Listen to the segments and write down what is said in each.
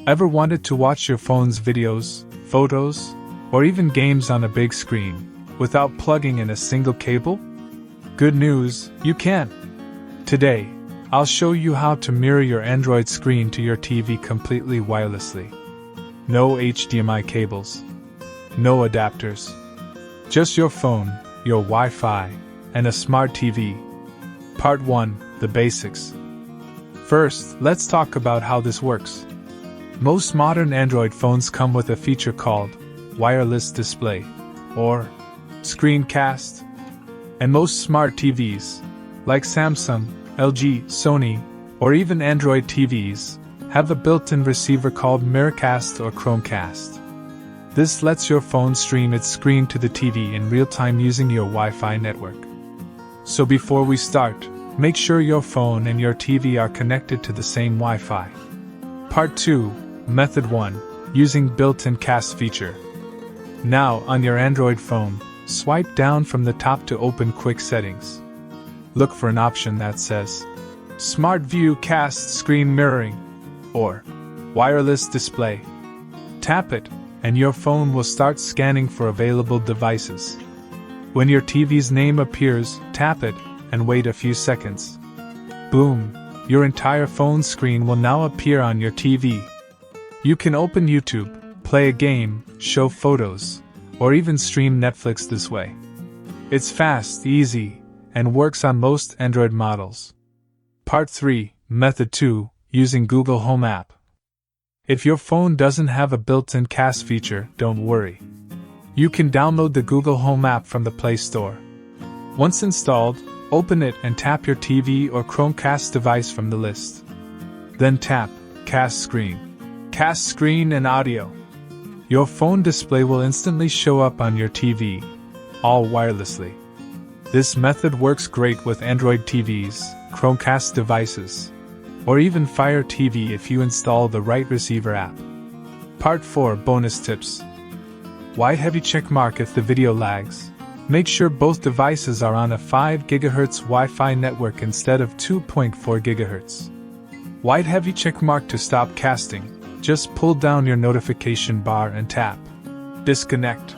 Ever wanted to watch your phone's videos, photos, or even games on a big screen without plugging in a single cable? Good news, you can! Today, I'll show you how to mirror your Android screen to your TV completely wirelessly. No HDMI cables. No adapters. Just your phone, your Wi-Fi, and a smart TV. Part 1, the basics. First, let's talk about how this works. Most modern Android phones come with a feature called wireless display, or screencast. And most smart TVs, like Samsung, LG, Sony, or even Android TVs, have a built-in receiver called Miracast or Chromecast. This lets your phone stream its screen to the TV in real time using your Wi-Fi network. So before we start, make sure your phone and your TV are connected to the same Wi-Fi. Part 2, Method 1, using built-in cast feature. Now, on your Android phone, swipe down from the top to open Quick Settings. Look for an option that says Smart View Cast Screen Mirroring or Wireless Display. Tap it, and your phone will start scanning for available devices. When your TV's name appears, tap it and wait a few seconds. Boom! Your entire phone screen will now appear on your TV. You can open YouTube, play a game, show photos, or even stream Netflix this way. It's fast, easy, and works on most Android models. Part 3, Method 2, using Google Home app. If your phone doesn't have a built-in cast feature, don't worry. You can download the Google Home app from the Play Store. Once installed, open it and tap your TV or Chromecast device from the list. Then tap Cast Screen and Audio. Your phone display will instantly show up on your TV, all wirelessly. This method works great with Android TVs, Chromecast devices, or even Fire TV if you install the right receiver app. Part 4, Bonus Tips. White heavy check mark if the video lags. Make sure both devices are on a 5 GHz Wi-Fi network instead of 2.4 GHz. White heavy check mark to stop casting. Just pull down your notification bar and tap Disconnect.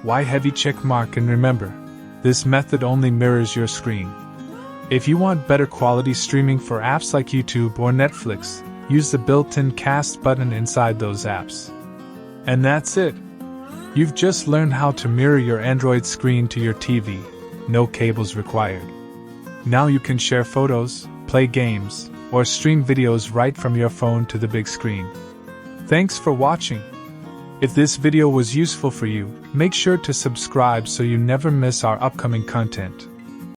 White heavy check mark, and remember, this method only mirrors your screen. If you want better quality streaming for apps like YouTube or Netflix, use the built-in cast button inside those apps. And that's it! You've just learned how to mirror your Android screen to your TV, no cables required. Now you can share photos, play games, or stream videos right from your phone to the big screen. Thanks for watching! If this video was useful for you, make sure to subscribe so you never miss our upcoming content.